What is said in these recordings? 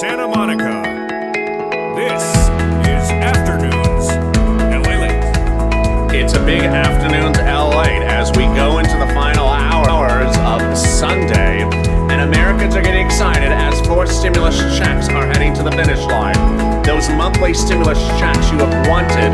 Santa Monica. This is Afternoons LALATE. It's a big Afternoons LALATE as we go into the final hours of Sunday, and Americans are getting excited as 4 stimulus checks are heading to the finish line. Those monthly stimulus checks you have wanted,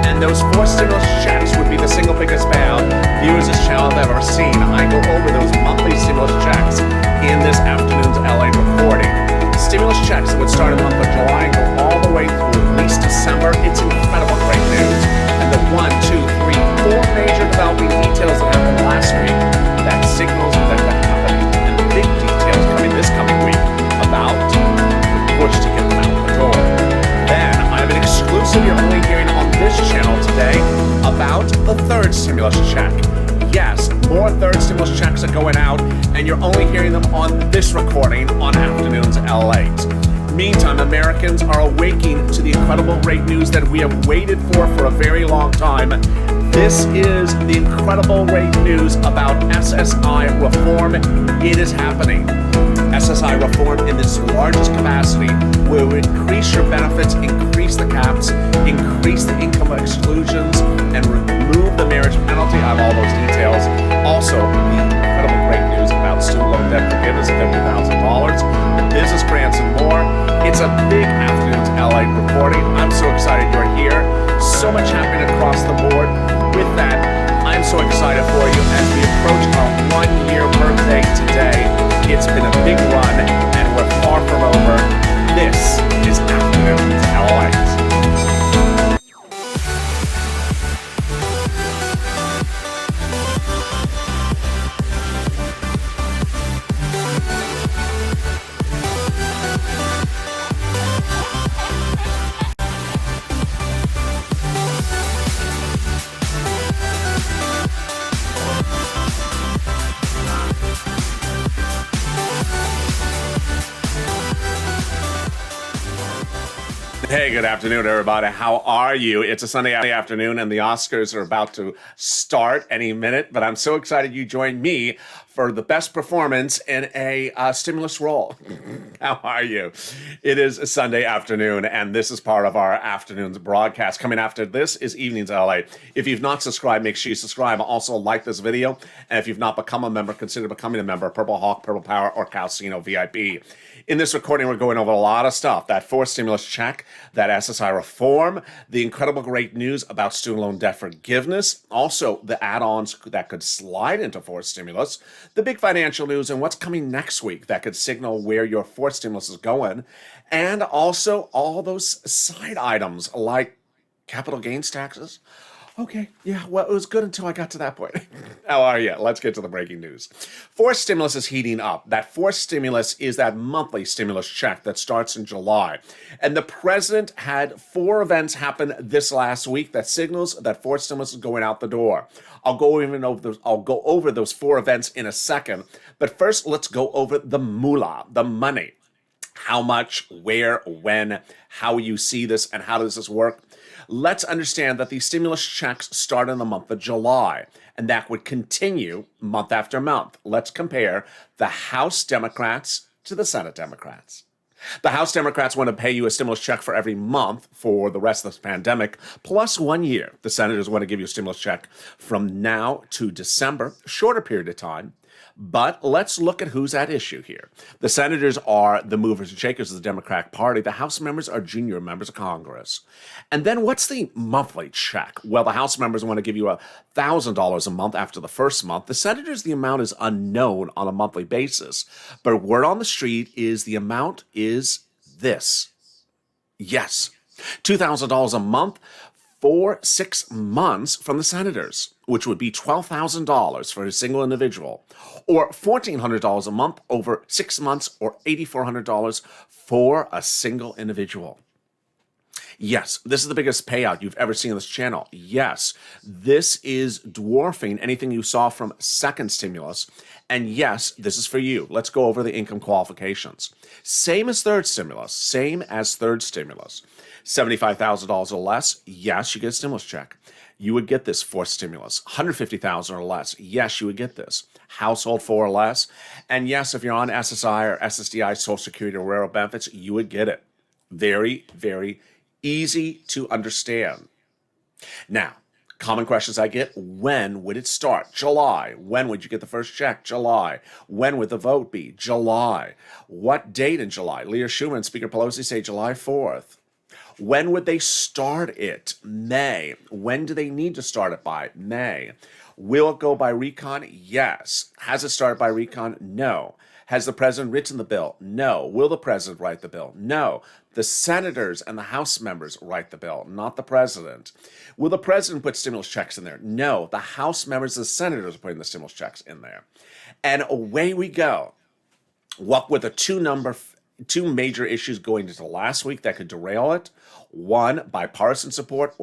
and those 4 stimulus checks would be the single biggest payout viewers this channel have ever seen. I go over those monthly stimulus checks in this Afternoons LALATE recording. Stimulus checks that would start in the month of July and go all the way through at least December. It's incredible great news. And the 1, 2, 3, 4 major developing details that happened last week that signals that they're happening, and the big details coming this coming week about the push to get them out the door. Then I have an exclusive you're only hearing on this channel today about the 3rd stimulus check. Yes, more 3rd stimulus checks are going out, and you're only hearing them on this recording on Afternoons LALATE. Meantime, Americans are awaking to the incredible great news that we have waited for a very long time. This is the incredible great news about SSI reform. It is happening. SSI reform in its largest capacity will increase your benefits, increase the caps, increase the income exclusions, and remove the marriage penalty. I have all those details. Also, the incredible great news about student loan debt forgiveness of $50,000, the business grants, and more. It's a big Afternoons LALATE reporting. I'm so excited you're here. So much happening across the board. With that, I'm so excited for you as we approach our 1-year birthday today. It's been a big run, and we're far from over. This is Afternoons LALATE. Hey, good afternoon, everybody. How are you? It's a Sunday afternoon, and the Oscars are about to start any minute, but I'm so excited you joined me for the best performance in a stimulus role. How are you? It is a Sunday afternoon, and this is part of our afternoon's broadcast. Coming after this is Evenings LALATE. If you've not subscribed, make sure you subscribe. Also, like this video, and if you've not become a member, consider becoming a member. Purple Hawk, Purple Power, or Calcino VIP. In this recording, we're going over a lot of stuff. That 4th stimulus check, that SSI reform, the incredible great news about student loan debt forgiveness, also the add-ons that could slide into 4th stimulus, the big financial news, and what's coming next week that could signal where your 4th stimulus is going, and also all those side items like capital gains taxes. Okay, yeah, well, it was good until I got to that point. How are you? Let's get to the breaking news. 4th stimulus is heating up. That 4th stimulus is that monthly stimulus check that starts in July. And the president had 4 events happen this last week that signals that 4th stimulus is going out the door. I'll go over those 4 events in a second. But first, let's go over the moolah, the money. How much, where, when, how you see this, and how does this work? Let's understand that these stimulus checks start in the month of July, and that would continue month after month. Let's compare the House Democrats to the Senate Democrats. The House Democrats want to pay you a stimulus check for every month for the rest of this pandemic, plus 1 year. The Senators want to give you a stimulus check from now to December, shorter period of time. But let's look at who's at issue here. The senators are the movers and shakers of the Democratic Party. The House members are junior members of Congress. And then what's the monthly check? Well, the House members want to give you $1,000 a month after the first month. The senators, the amount is unknown on a monthly basis. But word on the street is the amount is this. Yes, $2,000 a month for 6 months from the senators, which would be $12,000 for a single individual, or $1,400 a month over 6 months, or $8,400 for a single individual. Yes, this is the biggest payout you've ever seen on this channel. Yes, this is dwarfing anything you saw from second stimulus. And yes, this is for you. Let's go over the income qualifications. Same as third stimulus. Same as third stimulus. $75,000 or less, yes, you get a stimulus check. You would get this fourth stimulus. $150,000 or less, yes, you would get this. Household 4 or less. And yes, if you're on SSI or SSDI, Social Security or rural benefits, you would get it. Very, very easy to understand. Now, common questions I get: when would it start? July. When would you get the first check? July. When would the vote be? July. What date in July? Leader Schumer and Speaker Pelosi say July 4th. When would they start it? May. When do they need to start it by? May. Will it go by recon? Yes. Has it started by recon? No. Has the president written the bill? No. Will the president write the bill? No. The senators and the House members write the bill, not the president. Will the president put stimulus checks in there? No. The House members and the senators are putting the stimulus checks in there. And away we go. What were the two major issues going into last week that could derail it? One, bipartisan support,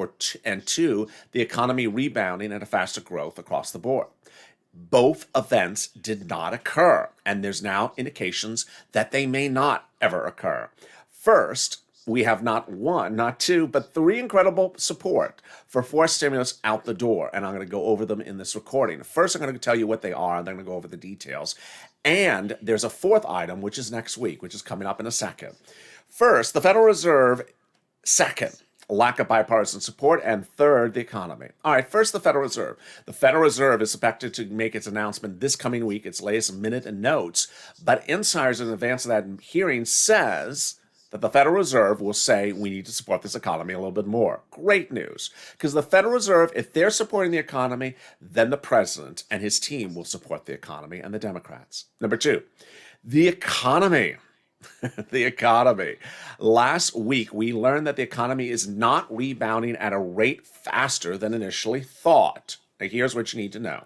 and two, the economy rebounding at a faster growth across the board. Both events did not occur, and there's now indications that they may not ever occur. First, we have not one, not two, but three incredible support for fourth stimulus out the door, and I'm going to go over them in this recording. First, I'm going to tell you what they are, and then I'm going to go over the details. And there's a fourth item, which is next week, which is coming up in a second. First, the Federal Reserve. Second, lack of bipartisan support. And third, the economy. All right, first, the Federal Reserve. The Federal Reserve is expected to make its announcement this coming week, its latest minute and notes. But insiders in advance of that hearing says that the Federal Reserve will say we need to support this economy a little bit more. Great news. Because the Federal Reserve, if they're supporting the economy, then the president and his team will support the economy and the Democrats. Number two, the economy. The economy. Last week, we learned that the economy is not rebounding at a rate faster than initially thought. Now, here's what you need to know.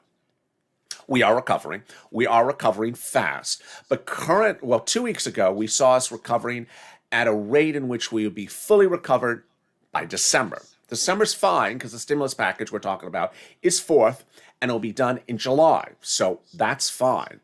We are recovering. We are recovering fast. But 2 weeks ago, we saw us recovering at a rate in which we would be fully recovered by December. December's fine because the stimulus package we're talking about is 4th and it'll be done in July. So that's fine.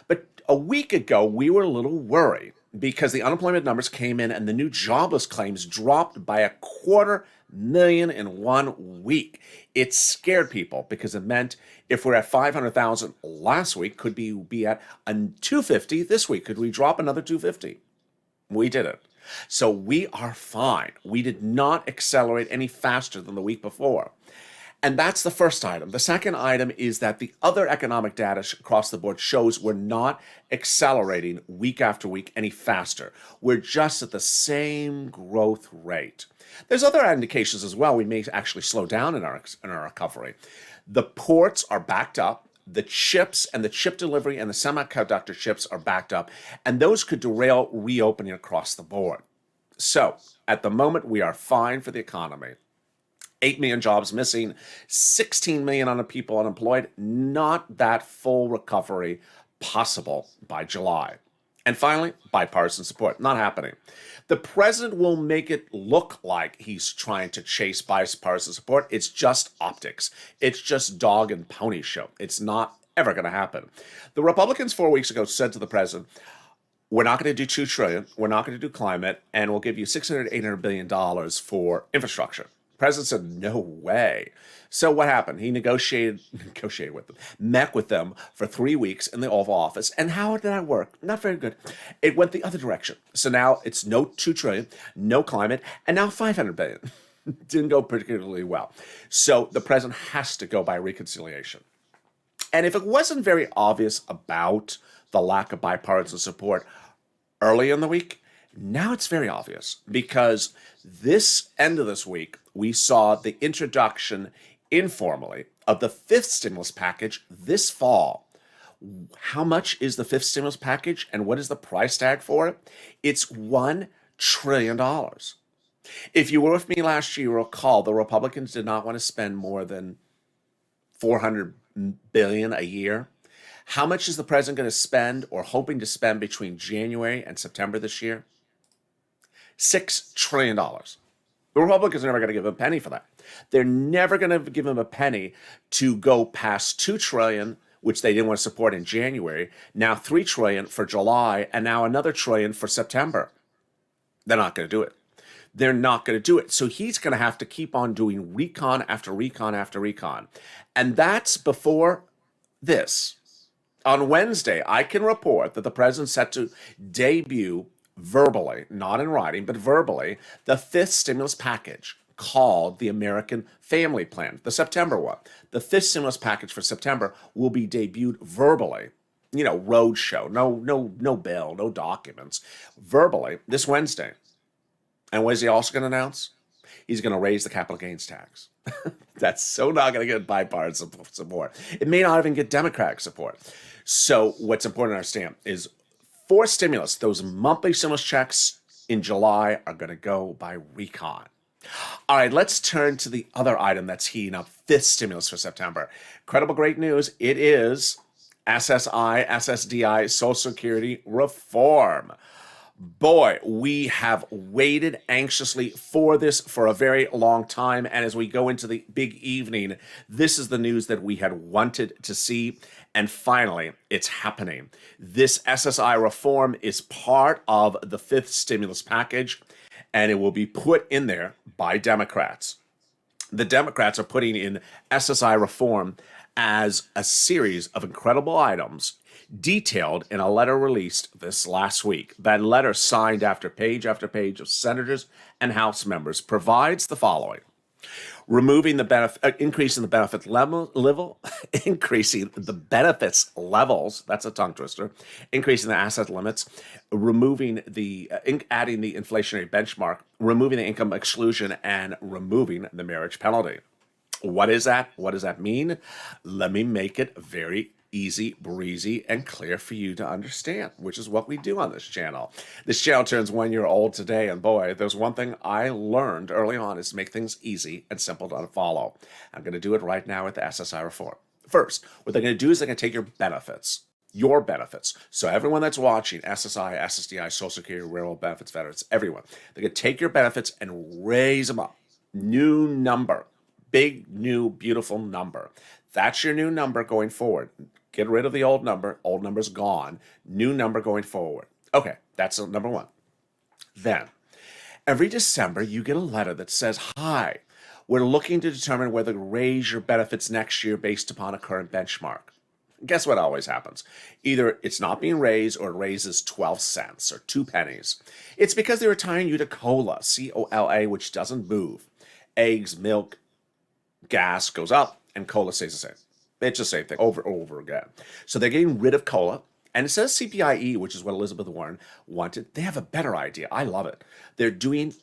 But a week ago, we were a little worried because the unemployment numbers came in and the new jobless claims dropped by 250,000 in 1 week. It scared people because it meant if we're at 500,000 last week, could we be at 250 this week? Could we drop another 250? We didn't. So we are fine. We did not accelerate any faster than the week before. And that's the first item. The second item is that the other economic data across the board shows we're not accelerating week after week any faster. We're just at the same growth rate. There's other indications as well. We may actually slow down in our recovery. The ports are backed up. The chips and the chip delivery and the semiconductor chips are backed up, and those could derail reopening across the board. So at the moment, we are fine for the economy. 8 million jobs missing, 16 million people unemployed, not that full recovery possible by July. And finally, bipartisan support, not happening. The president will make it look like he's trying to chase bipartisan support. It's just optics. It's just dog and pony show. It's not ever going to happen. The Republicans 4 weeks ago said to the president, we're not going to do $2 trillion, we're not going to do climate, and we'll give you $600, $800 billion for infrastructure. The president said, no way. So what happened? He negotiated with them, met with them for 3 weeks in the Oval Office. And how did that work? Not very good. It went the other direction. So now it's no $2 trillion, no climate, and now $500 billion. Didn't go particularly well. So the president has to go by reconciliation. And if it wasn't very obvious about the lack of bipartisan support early in the week, now it's very obvious because this end of this week, we saw the introduction informally of the fifth stimulus package this fall. How much is the fifth stimulus package and what is the price tag for it? It's $1 trillion. If you were with me last year, you'll recall the Republicans did not want to spend more than $400 billion a year. How much is the president going to spend or hoping to spend between January and September this year? $6 trillion. The Republicans are never going to give him a penny for that. They're never going to give him a penny to go past $2 trillion, which they didn't want to support in January, now $3 trillion for July, and now another trillion for September. They're not going to do it. They're not going to do it. So he's going to have to keep on doing recon after recon after recon. And that's before this. On Wednesday, I can report that the president's set to debut verbally, not in writing, but verbally, the fifth stimulus package called the American Family Plan, the September one. The fifth stimulus package for September will be debuted verbally. You know, roadshow, no bill, no documents, verbally this Wednesday. And what is he also going to announce? He's going to raise the capital gains tax. That's so not going to get bipartisan support. It may not even get Democratic support. So what's important to understand is for stimulus, those monthly stimulus checks in July are going to go by recon. All right, let's turn to the other item that's heating up, fifth stimulus for September. Incredible great news. It is SSI, SSDI, Social Security reform. Boy, we have waited anxiously for this for a very long time. And as we go into the big evening, this is the news that we had wanted to see. And finally, it's happening. This SSI reform is part of the fifth stimulus package, and it will be put in there by Democrats. The Democrats are putting in SSI reform as a series of incredible items detailed in a letter released this last week. That letter, signed after page of senators and House members, provides the following: removing the benefit, increasing the benefit level, increasing the benefits levels. That's a tongue twister. Increasing the asset limits, removing the, adding the inflationary benchmark, removing the income exclusion, and removing the marriage penalty. What is that? What does that mean? Let me make it very easy, breezy, and clear for you to understand, which is what we do on this channel. This channel turns 1 year old today, and boy, there's one thing I learned early on is to make things easy and simple to follow. I'm going to do it right now with the SSI reform. First, what they're going to do is they're going to take your benefits. So everyone that's watching, SSI, SSDI, Social Security, Railroad Benefits, Veterans, everyone, they're going to take your benefits and raise them up. New number. Big, new, beautiful number. That's your new number going forward. Get rid of the old number. Old number's gone. New number going forward. Okay, that's number one. Then, every December, you get a letter that says, "Hi, we're looking to determine whether to raise your benefits next year based upon a current benchmark." Guess what always happens? Either it's not being raised or it raises 12 cents or 2 pennies. It's because they were tying you to COLA, C-O-L-A, which doesn't move. Eggs, milk, gas goes up, and COLA stays the same. It's the same thing over and over again. So they're getting rid of COLA. And instead of CPIE, which is what Elizabeth Warren wanted, they have a better idea. I love it. They're doing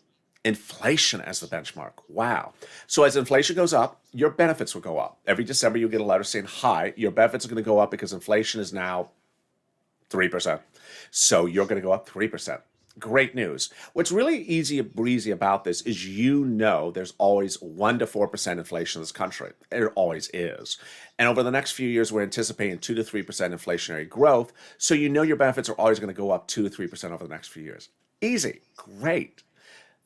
inflation as the benchmark. Wow. So as inflation goes up, your benefits will go up. Every December, you get a letter saying, "Hi, your benefits are going to go up because inflation is now 3%. So you're going to go up 3%. Great news. What's really easy and breezy about this is there's always 1 to 4% inflation in this country. It always is. And over the next few years, we're anticipating 2 to 3% inflationary growth. So your benefits are always going to go up 2 to 3% over the next few years. Easy. Great.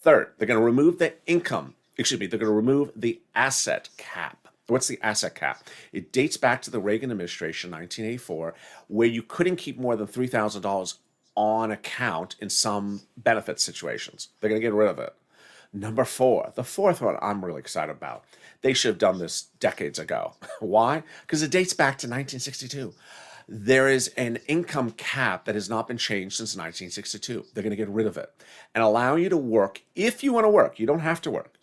Third, they're going to remove they're going to remove the asset cap. What's the asset cap? It dates back to the Reagan administration, 1984, where you couldn't keep more than $3,000 on account in some benefit situations. They're going to get rid of it. Number 4, the fourth one I'm really excited about. They should have done this decades ago. Why? Because it dates back to 1962. There is an income cap that has not been changed since 1962. They're going to get rid of it and allow you to work if you want to work. You don't have to work.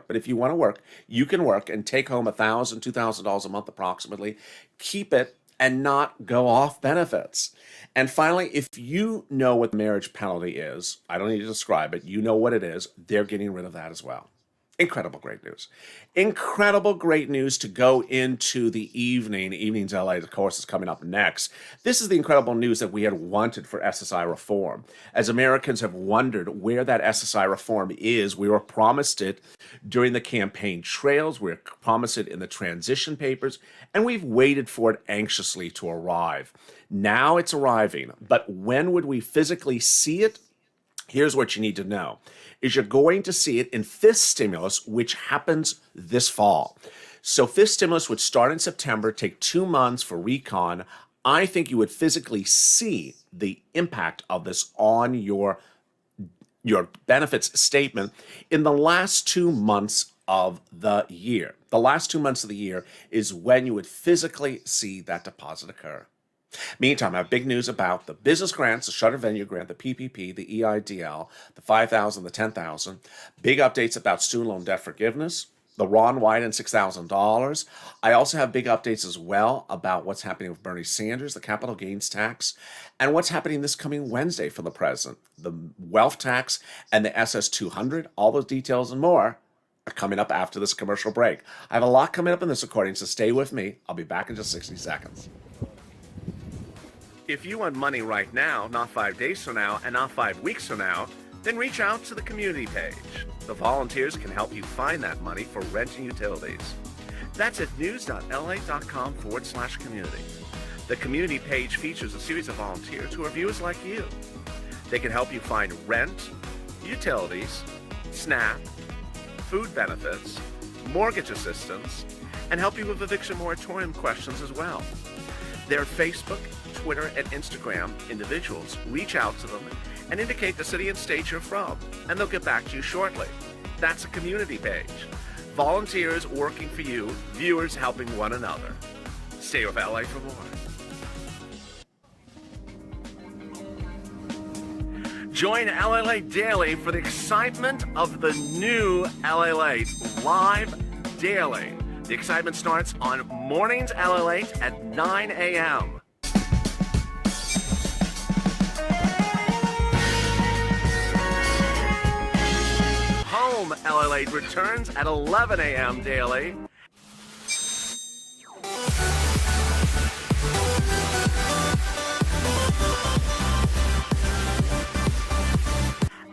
But if you want to work, you can work and take home $1,000, $2,000 a month approximately. Keep it and not go off benefits. And finally, if you know what the marriage penalty is, I don't need to describe it, you know what it is, they're getting rid of that as well. Incredible great news. Incredible great news to go into the evening. Evenings LA, of course, is coming up next. This is the incredible news that we had wanted for SSI reform. As Americans have wondered where that SSI reform is, we were promised it during the campaign trails, we were promised it in the transition papers, and we've waited for it anxiously to arrive. Now it's arriving, but when would we physically see it? Here's what you need to know is you're going to see it in fifth stimulus, which happens this fall. So fifth stimulus would start in September, take 2 months for recon. I think you would physically see the impact of this on your benefits statement in the last 2 months of the year. The last 2 months of the year is when you would physically see that deposit occur. Meantime, I have big news about the business grants, the Shutter Venue Grant, the PPP, the EIDL, the $5,000, the $10,000. Big updates about student loan debt forgiveness, the Ron Wyden $6,000. I also have big updates as well about what's happening with Bernie Sanders, the capital gains tax, and what's happening this coming Wednesday for the president, the wealth tax and the SS 200. All those details and more are coming up after this commercial break. I have a lot coming up in this recording, so stay with me. I'll be back in just 60 seconds. If you want money right now, not 5 days from now, and not 5 weeks from now, then reach out to the community page. The volunteers can help you find that money for rent and utilities. That's at news.la.com/community. The community page features a series of volunteers who are viewers like you. They can help you find rent, utilities, SNAP, food benefits, mortgage assistance, and help you with eviction moratorium questions as well. Their Facebook, Twitter, and Instagram individuals reach out to them and indicate the city and state you're from, and they'll get back to you shortly. That's a community page. Volunteers working for you, viewers helping one another. Stay with LA for more. Join LALATE Daily for the excitement of the new LALATE live daily. The excitement starts on mornings LALATE at 9 a.m. Home LALATE returns at 11 a.m. daily.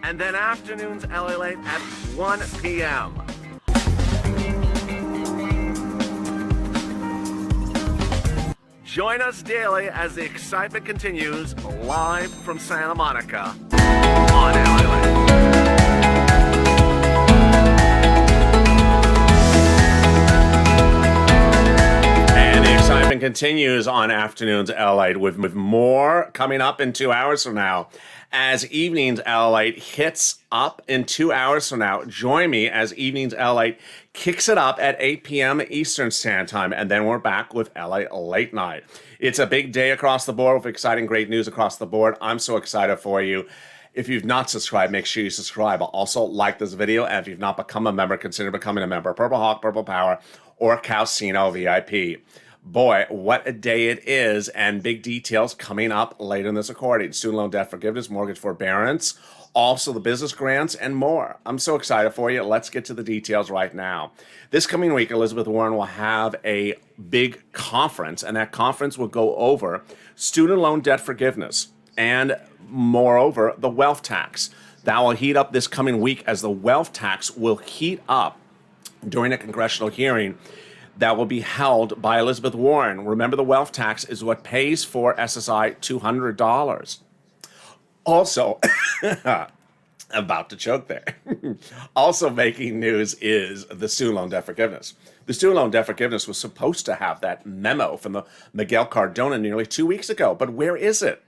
And then afternoons LALATE at 1 p.m. Join us daily as the excitement continues live from Santa Monica on LALATE. And the excitement continues on afternoons LALATE with more coming up in 2 hours from now. As Evenings LALATE hits up in 2 hours from now, join me as Evenings LALATE kicks it up at 8 p.m. Eastern Standard Time, and then we're back with LA Late Night. It's a big day across the board with exciting, great news across the board. I'm so excited for you. If you've not subscribed, make sure you subscribe. Also, like this video, and if you've not become a member, consider becoming a member. Purple Hawk, Purple Power, or Calcino VIP. Boy, what a day it is, and big details coming up later in this recording. Student loan debt forgiveness, mortgage forbearance, also the business grants, and more. I'm so excited for you. Let's get to the details right now. This coming week, Elizabeth Warren will have a big conference, and that conference will go over student loan debt forgiveness and, moreover, the wealth tax. That will heat up this coming week as the wealth tax will heat up during a congressional hearing that will be held by Elizabeth Warren. Remember, the wealth tax is what pays for SSI $200. Also, about to choke there. Also making news is the student loan debt forgiveness. The student loan debt forgiveness was supposed to have that memo from the Miguel Cardona nearly 2 weeks ago, but where is it?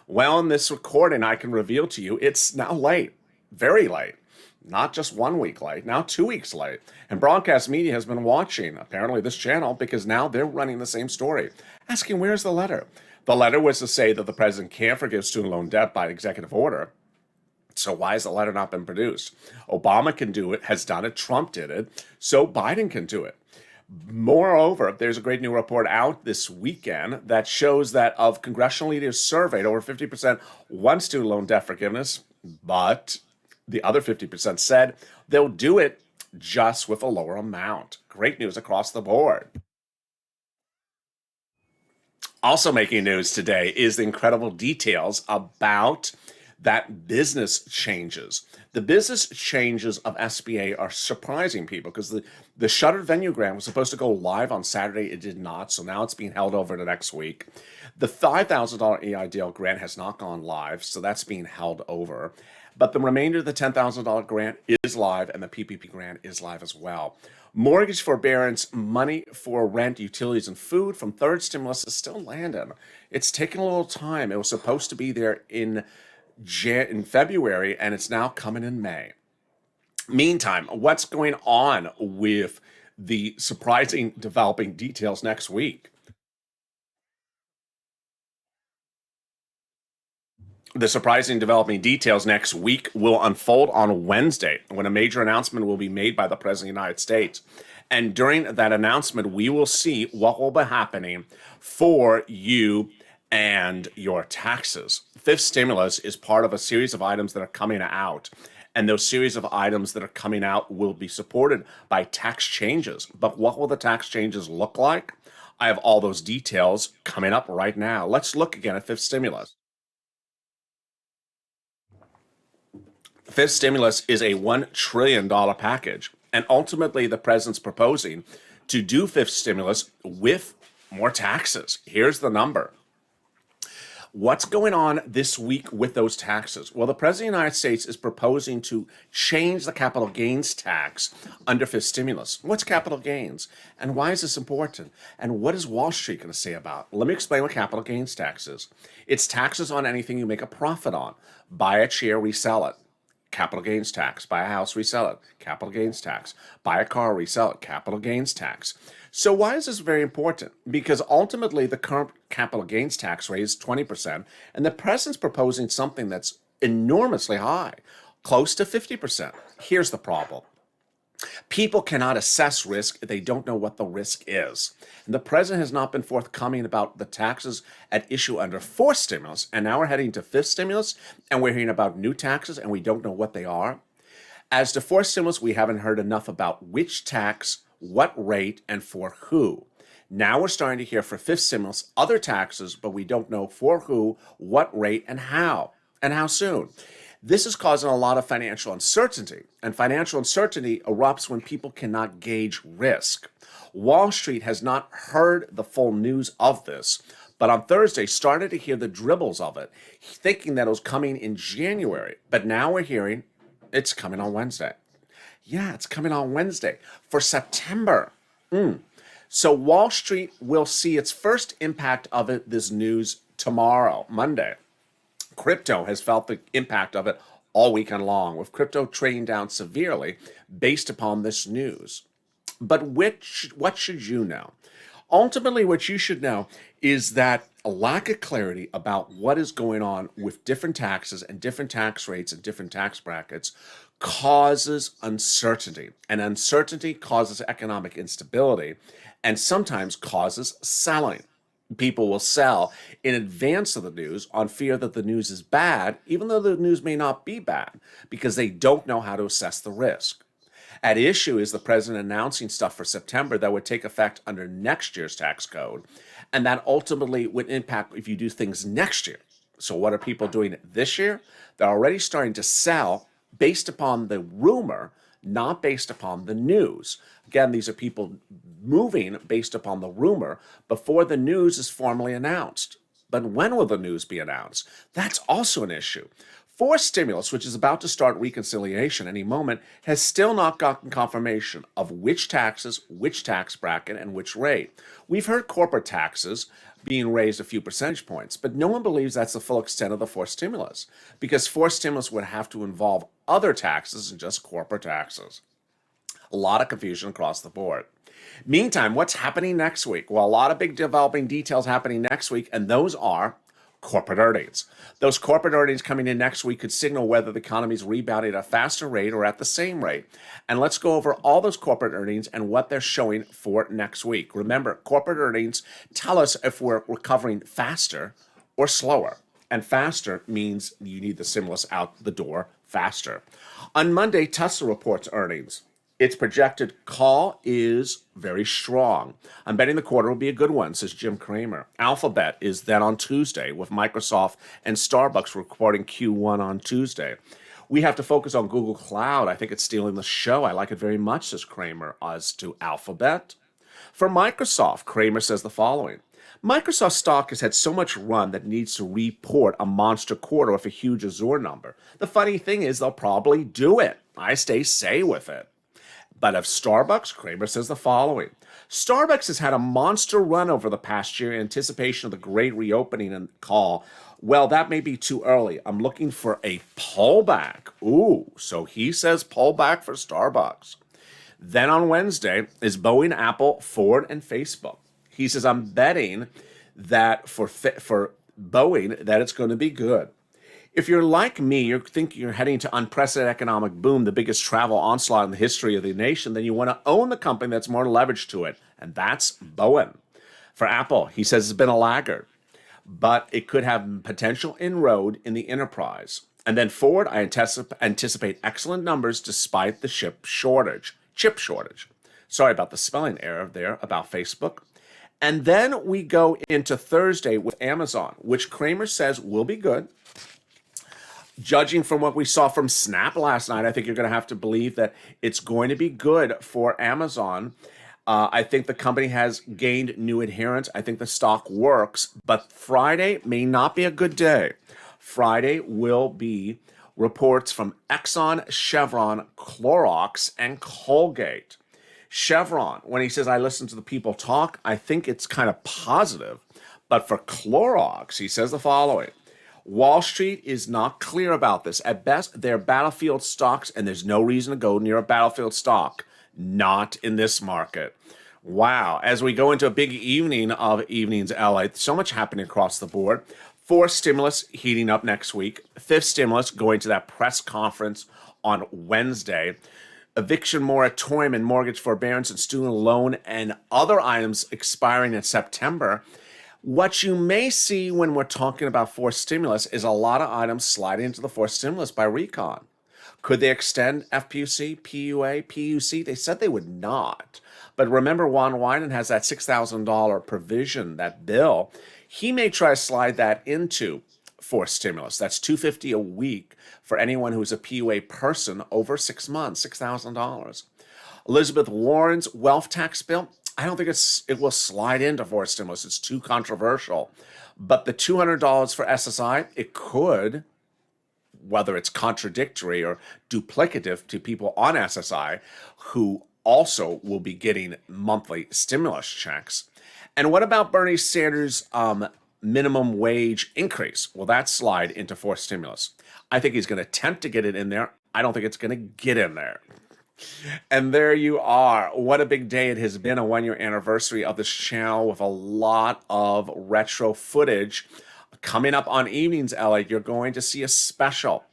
Well, in this recording, I can reveal to you it's now late, very late. Not just 1 week late, now 2 weeks late. And broadcast media has been watching, apparently, this channel because now they're running the same story, asking where's the letter? The letter was to say that the president can't forgive student loan debt by executive order. So why has the letter not been produced? Obama can do it, has done it, Trump did it, so Biden can do it. Moreover, there's a great new report out this weekend that shows that of congressional leaders surveyed, over 50% want student loan debt forgiveness, but the other 50% said they'll do it just with a lower amount. Great news across the board. Also making news today is the incredible details about that business changes. The business changes of SBA are surprising people because the shuttered venue grant was supposed to go live on Saturday. It did not, so now it's being held over to next week. The $5,000 EIDL grant has not gone live, so that's being held over. But the remainder of the $10,000 grant is live, and the PPP grant is live as well. Mortgage forbearance, money for rent, utilities, and food from third stimulus is still landing. It's taking a little time. It was supposed to be there in February, and it's now coming in May. Meantime, what's going on with the surprising developing details next week? The surprising developing details next week will unfold on Wednesday when a major announcement will be made by the President of the United States. And during that announcement, we will see what will be happening for you and your taxes. Fifth stimulus is part of a series of items that are coming out. And those series of items that are coming out will be supported by tax changes. But what will the tax changes look like? I have all those details coming up right now. Let's look again at fifth stimulus. Fifth stimulus is a $1 trillion package. And ultimately, the president's proposing to do fifth stimulus with more taxes. Here's the number. What's going on this week with those taxes? Well, the President of the United States is proposing to change the capital gains tax under fifth stimulus. What's capital gains? And why is this important? And what is Wall Street going to say about it? Let me explain what capital gains tax is. It's taxes on anything you make a profit on. Buy a chair, resell it. Capital gains tax. Buy a house, resell it. Capital gains tax. Buy a car, resell it. Capital gains tax. So why is this very important? Because ultimately the current capital gains tax rate is 20%, and the president's proposing something that's enormously high, close to 50%. Here's the problem. People cannot assess risk if they don't know what the risk is. And the president has not been forthcoming about the taxes at issue under fourth stimulus, and now we're heading to fifth stimulus, and we're hearing about new taxes, and we don't know what they are. As to fourth stimulus, we haven't heard enough about which tax, what rate, and for who. Now we're starting to hear for fifth stimulus other taxes, but we don't know for who, what rate, and how soon. This is causing a lot of financial uncertainty, and financial uncertainty erupts when people cannot gauge risk. Wall Street has not heard the full news of this, but on Thursday started to hear the dribbles of it, thinking that it was coming in January. But now we're hearing it's coming on Wednesday. Yeah, it's coming on Wednesday for September. So Wall Street will see its first impact of it, this news, tomorrow, Monday. Crypto has felt the impact of it all weekend long, with crypto trading down severely based upon this news. But what should you know? Ultimately, what you should know is that a lack of clarity about what is going on with different taxes and different tax rates and different tax brackets causes uncertainty. And uncertainty causes economic instability and sometimes causes selling. People will sell in advance of the news on fear that the news is bad, even though the news may not be bad, because they don't know how to assess the risk. At issue is the president announcing stuff for September that would take effect under next year's tax code, and that ultimately would impact if you do things next year. So what are people doing this year? They're already starting to sell based upon the rumor, not based upon the news. Again, these are people moving based upon the rumor before the news is formally announced. But when will the news be announced? That's also an issue. Fourth stimulus, which is about to start reconciliation any moment, has still not gotten confirmation of which taxes, which tax bracket, and which rate. We've heard corporate taxes being raised a few percentage points, but no one believes that's the full extent of the fourth stimulus, because fourth stimulus would have to involve other taxes than just corporate taxes. A lot of confusion across the board. Meantime, what's happening next week? Well, a lot of big developing details happening next week, and those are corporate earnings. Those corporate earnings coming in next week could signal whether the economy is rebounding at a faster rate or at the same rate. And let's go over all those corporate earnings and what they're showing for next week. Remember, corporate earnings tell us if we're recovering faster or slower. And faster means you need the stimulus out the door faster. On Monday, Tesla reports earnings. Its projected call is very strong. I'm betting the quarter will be a good one, says Jim Cramer. Alphabet is then on Tuesday, with Microsoft and Starbucks reporting Q1 on Tuesday. We have to focus on Google Cloud. I think it's stealing the show. I like it very much, says Cramer, as to Alphabet. For Microsoft, Cramer says the following. Microsoft stock has had so much run that it needs to report a monster quarter with a huge Azure number. The funny thing is they'll probably do it. I say with it. But of Starbucks, Cramer says the following. Starbucks has had a monster run over the past year in anticipation of the great reopening and call. Well, that may be too early. I'm looking for a pullback. Ooh, so he says pullback for Starbucks. Then on Wednesday is Boeing, Apple, Ford, and Facebook. He says, I'm betting that for Boeing that it's going to be good. If you're like me, you think you're heading to unprecedented economic boom, the biggest travel onslaught in the history of the nation, then you want to own the company that's more leveraged to it, and that's Boeing. For Apple, he says it's been a laggard, but it could have potential inroad in the enterprise. And then Ford, I anticipate excellent numbers despite the chip shortage. Sorry about the spelling error there about Facebook. And then we go into Thursday with Amazon, which Cramer says will be good. Judging from what we saw from Snap last night, I think you're going to have to believe that it's going to be good for Amazon. I think the company has gained new adherents. I think the stock works, but Friday may not be a good day. Friday will be reports from Exxon, Chevron, Clorox, and Colgate. Chevron, when he says, I listen to the people talk, I think it's kind of positive. But for Clorox, he says the following. Wall Street is not clear about this. At best, they're battlefield stocks, and there's no reason to go near a battlefield stock. Not in this market. Wow. As we go into a big evening of Evenings LA, so much happening across the board. Fourth stimulus heating up next week. Fifth stimulus going to that press conference on Wednesday. Eviction moratorium and mortgage forbearance and student loan and other items expiring in September. What you may see when we're talking about fourth stimulus is a lot of items sliding into the fourth stimulus by recon. Could they extend FPUC, PUA, PUC? They said they would not. But remember, Juan Wyden has that $6,000 provision, that bill. He may try to slide that into fourth stimulus. That's $250 a week for anyone who's a PUA person over 6 months, $6,000. Elizabeth Warren's wealth tax bill, I don't think it will slide into fourth stimulus. It's too controversial. But the $200 for SSI, it could, whether it's contradictory or duplicative to people on SSI who also will be getting monthly stimulus checks. And what about Bernie Sanders' minimum wage increase? Will that slide into fourth stimulus? I think he's going to attempt to get it in there. I don't think it's going to get in there. And there you are. What a big day it has been, a 1-year anniversary of this channel with a lot of retro footage. Coming up on Evenings LA, you're going to see a special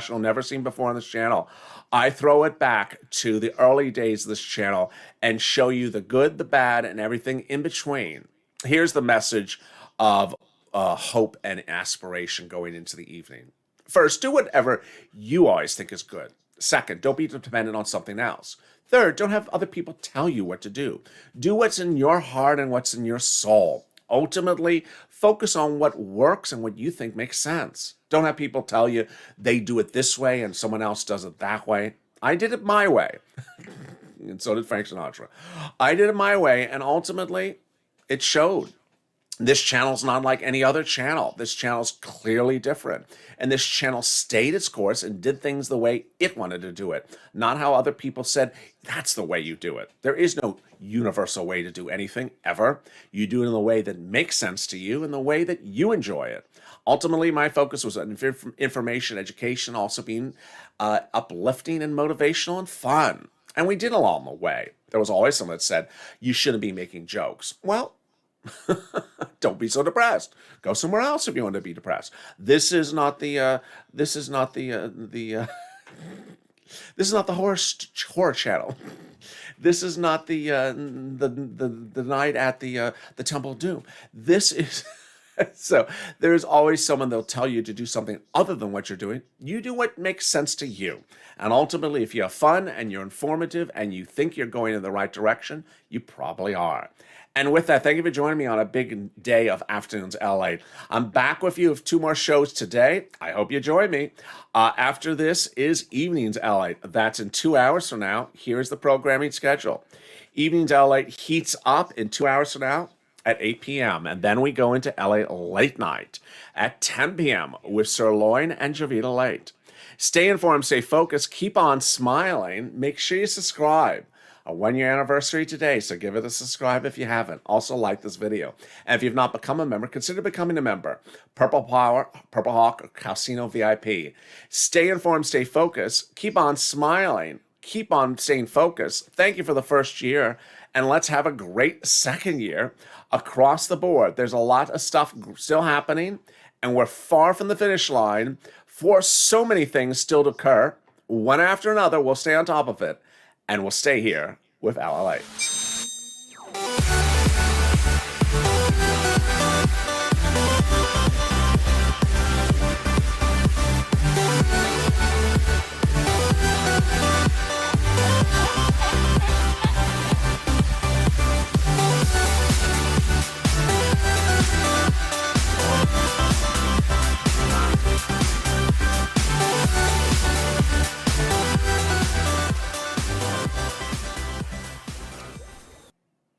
never seen before on this channel. I throw it back to the early days of this channel and show you the good, the bad, and everything in between. Here's the message of hope and aspiration going into the evening. First, do whatever you always think is good. Second, don't be dependent on something else. Third, don't have other people tell you what to do. Do what's in your heart and what's in your soul. Ultimately, focus on what works and what you think makes sense. Don't have people tell you they do it this way and someone else does it that way. I did it my way. And so did Frank Sinatra. I did it my way, and ultimately, it showed. This channel's not like any other channel. This channel's clearly different. And this channel stayed its course and did things the way it wanted to do it. Not how other people said, that's the way you do it. There is no universal way to do anything, ever. You do it in the way that makes sense to you, in the way that you enjoy it. Ultimately, my focus was on information, education, also being uplifting and motivational and fun. And we did along the way. There was always someone that said, you shouldn't be making jokes. Well, don't be so depressed. Go somewhere else if you want to be depressed. This is not the this is not the horror channel. This is not the night at the Temple of Doom. This is So there's always someone that'll tell you to do something other than what you're doing. You do what makes sense to you. And ultimately, if you have fun and you're informative and you think you're going in the right direction, you probably are. And with that, thank you for joining me on a big day of Afternoons LA. I'm back with you with 2 more shows today. I hope you join me. After this is Evenings LA. That's in 2 hours from now. Here's the programming schedule. Evenings LA heats up in 2 hours from now at 8 p.m. And then we go into LA Late Night at 10 p.m. with Sirloin and Javita Late. Stay informed, stay focused, keep on smiling. Make sure you subscribe. A 1-year anniversary today, so give it a subscribe if you haven't. Also like this video. And if you've not become a member, consider becoming a member. Purple Power, Purple Hawk, or Casino VIP. Stay informed, stay focused, keep on smiling, keep on staying focused. Thank you for the first year, and let's have a great second year across the board. There's a lot of stuff still happening, and we're far from the finish line for so many things still to occur. One after another, we'll stay on top of it. And we'll stay here with LALATE.